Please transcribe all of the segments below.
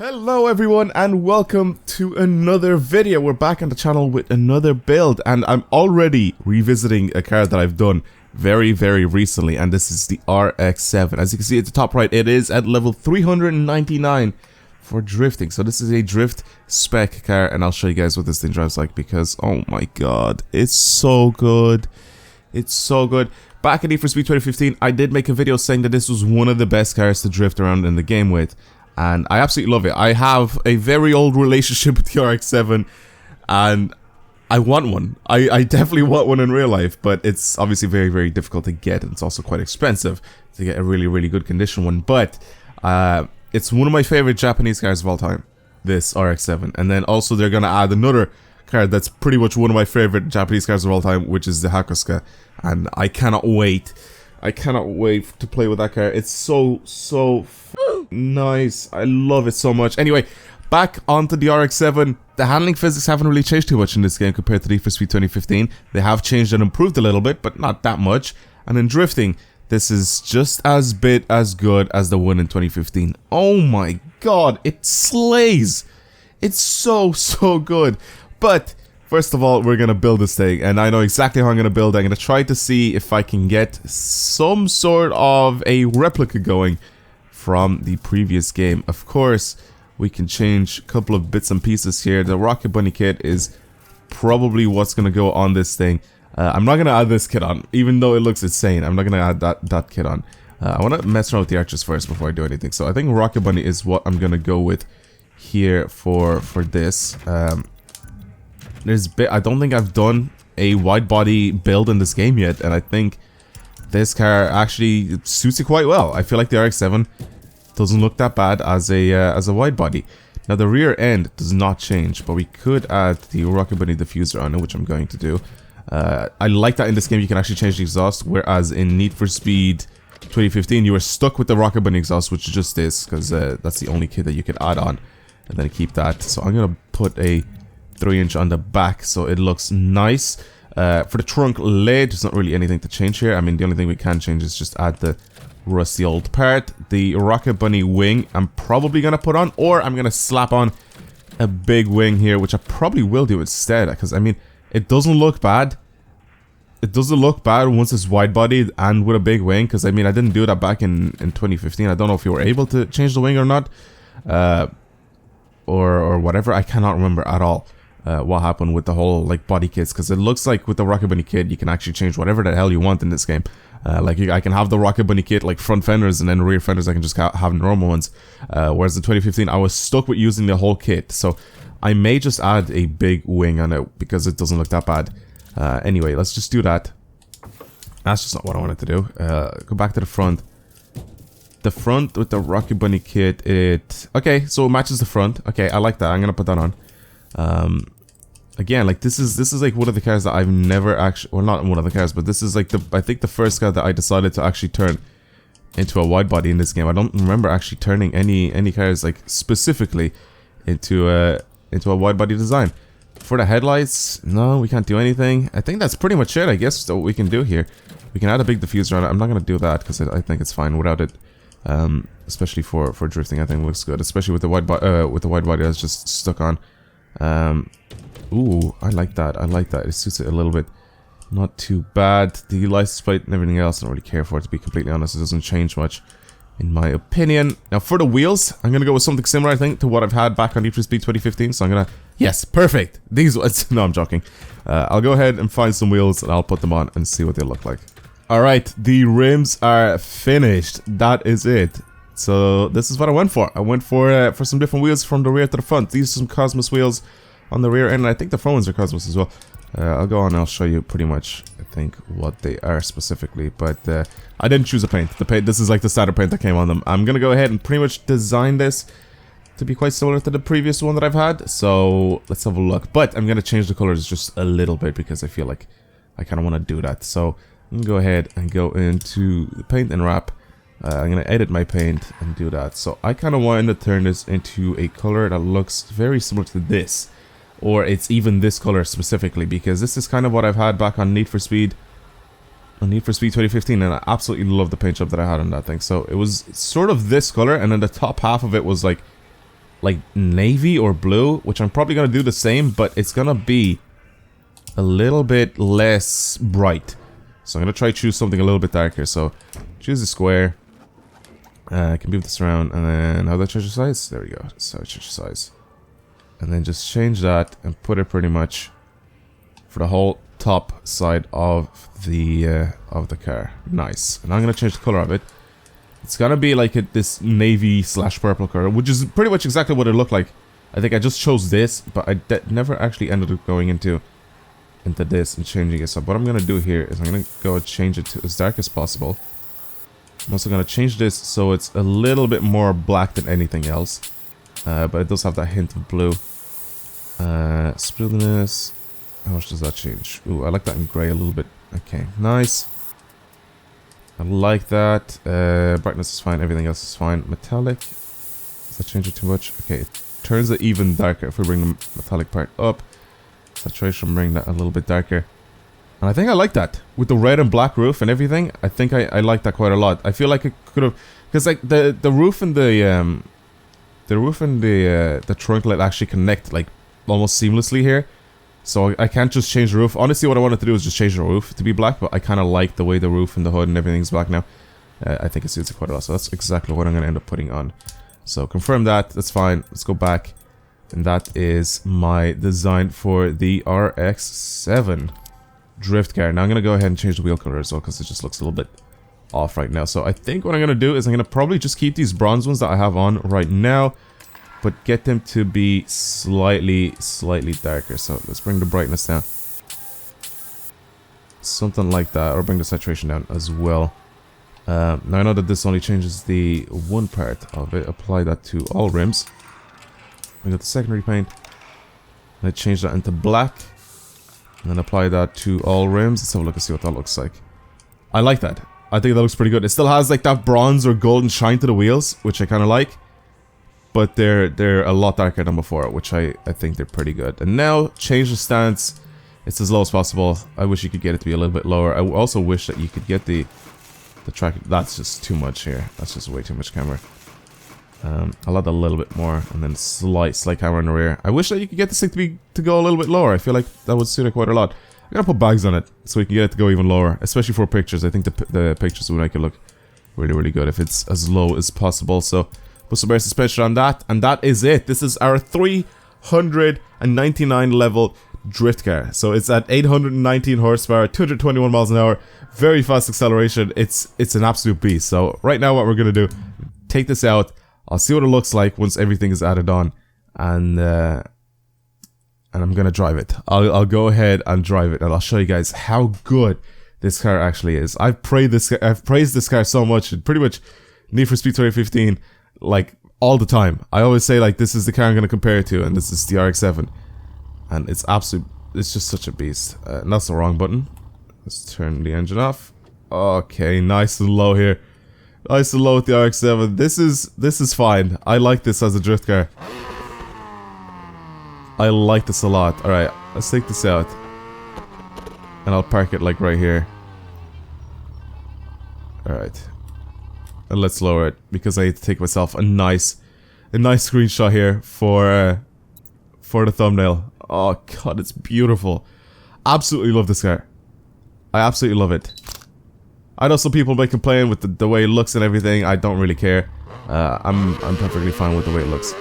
Hello everyone and welcome to another video. We're back on the channel with another build and I'm already revisiting a car that I've done very recently, and this is the RX-7. As you can see at the top right, it is at level 399 for drifting. So this is a drift spec car and I'll show you guys what this thing drives like because oh my god, it's so good. It's so good. Back in Need for Speed 2015, I did make a video saying that this was one of the best cars to drift around in the game with. And I absolutely love it. I have a very old relationship with the RX-7 and I want one. I definitely want one in real life, but it's obviously very difficult to get, and it's also quite expensive to get a really good condition one. But it's one of my favorite Japanese cars of all time, this RX-7. And then also they're going to add another car that's pretty much one of my favorite Japanese cars of all time, which is the Hakusuka. And I cannot wait. I cannot wait to play with that car. It's so nice. I love it so much. Anyway, back onto the RX-7. The handling physics haven't really changed too much in this game compared to Need for Speed 2015. They have changed and improved a little bit, but not that much. And in drifting, this is just as good as the one in 2015. Oh my god, it slays. It's so good. But first of all, we're going to build this thing, and I know exactly how I'm going to build it. I'm going to try to see if I can get some sort of a replica going from the previous game. Of course, we can change a couple of bits and pieces here. The Rocket Bunny kit is probably what's going to go on this thing. I'm not going to add this kit on, even though it looks insane. I'm not going to add that kit on. I want to mess around with the archers first before I do anything. So I think Rocket Bunny is what I'm going to go with here for this. I don't think I've done a wide body build in this game yet, and I think this car actually suits it quite well. I feel like the RX-7 doesn't look that bad as a wide body. Now the rear end does not change, but we could add the Rocket Bunny diffuser on it, which I'm going to do. I like that in this game you can actually change the exhaust, whereas in Need for Speed 2015 you were stuck with the Rocket Bunny exhaust, which is just this, because that's the only kit that you could add on, and then keep that. So I'm gonna put a 3-inch on the back so it looks nice. For the trunk lid, there's not really anything to change here. I mean, the only thing we can change is just add the rusty old part. The Rocket Bunny wing I'm probably gonna put on, or I'm gonna slap on a big wing here, which I probably will do instead, because I mean, it doesn't look bad. It doesn't look bad once it's wide bodied and with a big wing, because I mean, I didn't do that back in 2015. I don't know if you were able to change the wing or not, or whatever. I cannot remember at all what happened with the whole like body kits, because it looks like with the Rocket Bunny kit you can actually change whatever the hell you want in this game. I can have the Rocket Bunny kit like front fenders, and then rear fenders I can just have normal ones, whereas in 2015 I was stuck with using the whole kit. So I may just add a big wing on it because it doesn't look that bad. Anyway, let's just do that. That's just not what I wanted to do. Go back to the front. The front with the Rocket Bunny kit, okay, so it matches the front. Okay, I like that. I'm gonna put that on. Again, like this is like one of the cars that I've never actually, well, not one of the cars, but this is like I think the first car that I decided to actually turn into a wide body in this game. I don't remember actually turning any cars like specifically into a wide body design. For the headlights, no, we can't do anything. I think that's pretty much it, I guess, what we can do here. We can add a big diffuser on it. I'm not gonna do that because I think it's fine without it. Especially for drifting, I think it looks good, especially with the wide body that's just stuck on. Ooh, I like that. I like that. It suits it a little bit. Not too bad. The license plate and everything else, I don't really care for it, to be completely honest. It doesn't change much, in my opinion. Now, for the wheels, I'm gonna go with something similar, I think, to what I've had back on Need for Speed 2015. So I'm gonna, yes, perfect. These ones. No, I'm joking. I'll go ahead and find some wheels and I'll put them on and see what they look like. Alright, the rims are finished. That is it. So this is what I went for. I went for some different wheels from the rear to the front. These are some Cosmos wheels on the rear end, and I think the front ones are Cosmos as well. I'll go on and I'll show you pretty much, I think, what they are specifically. But I didn't choose a paint. This is like the starter paint that came on them. I'm gonna go ahead and pretty much design this to be quite similar to the previous one that I've had. So let's have a look. But I'm gonna change the colors just a little bit because I feel like I kind of want to do that. So I'm gonna go ahead and go into the paint and wrap. I'm gonna edit my paint and do that. So I kind of wanted to turn this into a color that looks very similar to this, or it's even this color specifically, because this is kind of what I've had back on Need for Speed 2015, and I absolutely love the paint job that I had on that thing. So it was sort of this color, and then the top half of it was like like navy or blue, which I'm probably gonna do the same, but it's gonna be a little bit less bright. So I'm gonna try to choose something a little bit darker. So choose a square. I can move this around, and then how do I change the size? There we go. So change the size, and then just change that and put it pretty much for the whole top side of the car. Nice. And I'm gonna change the color of it. It's gonna be like this navy / purple color, which is pretty much exactly what it looked like. I think I just chose this, but I never actually ended up going into this and changing it. So what I'm gonna do here is I'm gonna go and change it to as dark as possible. I'm also gonna change this so it's a little bit more black than anything else, but it does have that hint of blue. Smoothness. How much does that change? Ooh, I like that in gray a little bit. Okay, nice. I like that. Brightness is fine. Everything else is fine. Metallic. Does that change it too much? Okay, it turns it even darker if we bring the metallic part up. Saturation, bring that a little bit darker. And I think I like that. With the red and black roof and everything, I think I like that quite a lot. I feel like it could have... Because like the roof and the trunk light actually connect like almost seamlessly here. So I can't just change the roof. Honestly, what I wanted to do is just change the roof to be black, but I kind of like the way the roof and the hood and everything's black now. I think it suits it quite a lot, so that's exactly what I'm going to end up putting on. So confirm that, that's fine. Let's go back. And that is my design for the RX-7 drift car. Now I'm going to go ahead and change the wheel color as well, because it just looks a little bit off right now. So I think what I'm going to do is I'm going to probably just keep these bronze ones that I have on right now, but get them to be slightly darker. So let's bring the brightness down. Something like that, or bring the saturation down as well. Now I know that this only changes the one part of it. Apply that to all rims. We got the secondary paint. And I change that into black. And then apply that to all rims. Let's have a look and see what that looks like. I like that. I think that looks pretty good. It still has like that bronze or golden shine to the wheels, which I kind of like. But they're a lot darker than before, which I think they're pretty good. And now, change the stance. It's as low as possible. I wish you could get it to be a little bit lower. I also wish that you could get the track. That's just too much here. That's just way too much camera. I'll add a little bit more, and then slight camera in the rear. I wish that you could get this thing to go a little bit lower. I feel like that would suit it quite a lot. I'm gonna put bags on it so we can get it to go even lower, especially for pictures. I think the pictures would make it look really good if it's as low as possible. So put some air suspension on that, and that is it. This is our 399 level drift car. So it's at 819 horsepower, 221 miles an hour, very fast acceleration. It's an absolute beast. So right now what we're gonna do, take this out. I'll see what it looks like once everything is added on, and I'm gonna drive it. I'll go ahead and drive it, and I'll show you guys how good this car actually is. I've praised this car so much. Pretty much Need for Speed 2015. Like, all the time. I always say, like, this is the car I'm going to compare it to, and this is the RX-7. And it's just such a beast. And that's the wrong button. Let's turn the engine off. Okay, nice and low here. Nice and low with the RX-7. This is fine. I like this as a drift car. I like this a lot. Alright, let's take this out. And I'll park it, like, right here. Alright. And let's lower it, because I need to take myself a nice screenshot here for the thumbnail. Oh god, it's beautiful. Absolutely love this car. I absolutely love it. I know some people may complain with the way it looks and everything. I don't really care. I'm perfectly fine with the way it looks.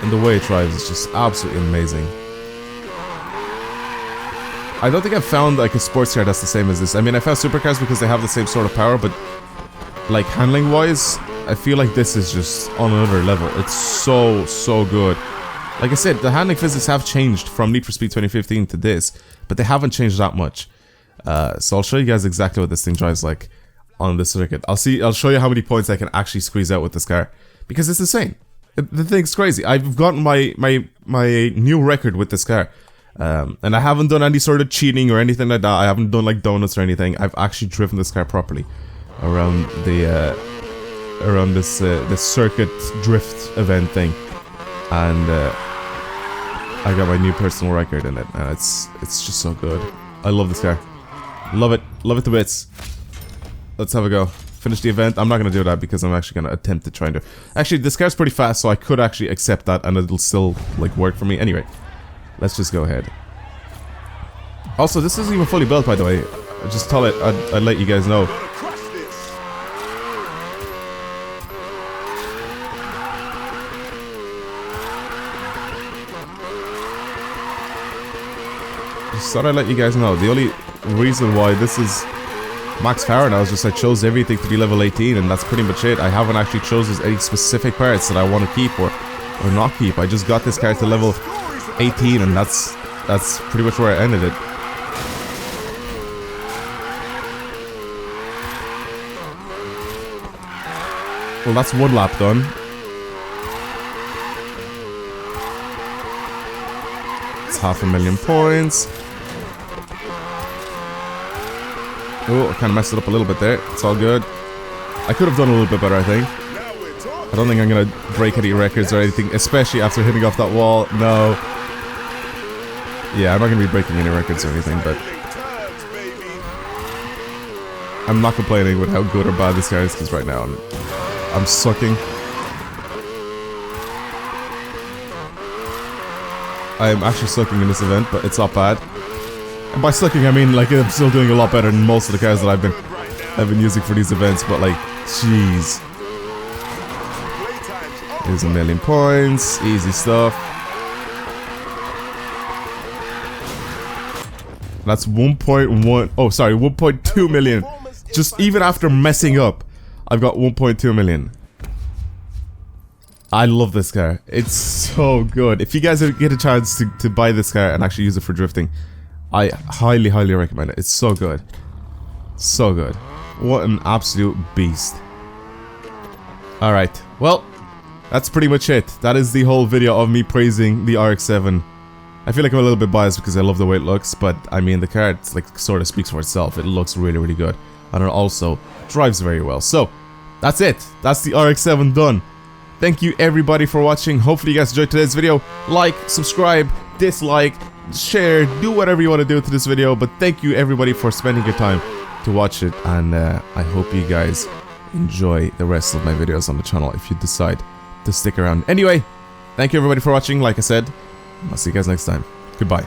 And the way it drives is just absolutely amazing. I don't think I've found like a sports car that's the same as this. I mean, I found supercars because they have the same sort of power, but like handling wise, I feel like this is just on another level. It's so good. Like I said, the handling physics have changed from Need for Speed 2015 to this, but they haven't changed that much. So I'll show you guys exactly what this thing drives like on this circuit. I'll show you how many points I can actually squeeze out with this car, because it's insane. The thing's crazy. I've gotten my new record with this car. And I haven't done any sort of cheating or anything like that. I haven't done like donuts or anything. I've actually driven this car properly around this circuit drift event thing, and I got my new personal record in it, and it's just so good. I love this car. Love it to bits. Let's have a go. finish the event. I'm not going to do that because I'm actually going to attempt to try and do... Actually, this car's pretty fast, so I could actually accept that and it'll still, like, work for me. Anyway, let's just go ahead. Also, this isn't even fully built, by the way. I just thought I'd let you guys know. Just thought I'd let you guys know. The only reason why this is max power now is just I chose everything to be level 18 and that's pretty much it. I haven't actually chosen any specific parts that I want to keep or not keep. I just got this car to level 18 and that's pretty much where I ended it. Well, that's one lap done. It's 500,000 points. Oh, I kind of messed it up a little bit there. It's all good. I could have done a little bit better, I think. I don't think I'm going to break any records or anything, especially after hitting off that wall. No. Yeah, I'm not going to be breaking any records or anything, but... I'm not complaining with how good or bad this car is, because right now I'm sucking. I'm actually sucking in this event, but it's not bad. And by sucking, I mean, like, I'm still doing a lot better than most of the cars that I've been using for these events, but, like, jeez. Here's 1,000,000 points, easy stuff. That's 1.1, oh, sorry, 1.2 million. Just even after messing up, I've got 1.2 million. I love this car. It's so good. If you guys get a chance to buy this car and actually use it for drifting, I highly, highly recommend it. It's so good. So good. What an absolute beast. Alright, well, that's pretty much it. That is the whole video of me praising the RX-7. I feel like I'm a little bit biased because I love the way it looks, but I mean, the car, it's like, sort of speaks for itself. It looks really, really good. And it also drives very well. So, that's it. That's the RX-7 done. Thank you everybody for watching. Hopefully you guys enjoyed today's video. Like, subscribe, dislike, share, do whatever you want to do to this video. But thank you everybody for spending your time to watch it. And I hope you guys enjoy the rest of my videos on the channel if you decide to stick around. Anyway, thank you everybody for watching. Like I said, I'll see you guys next time. Goodbye.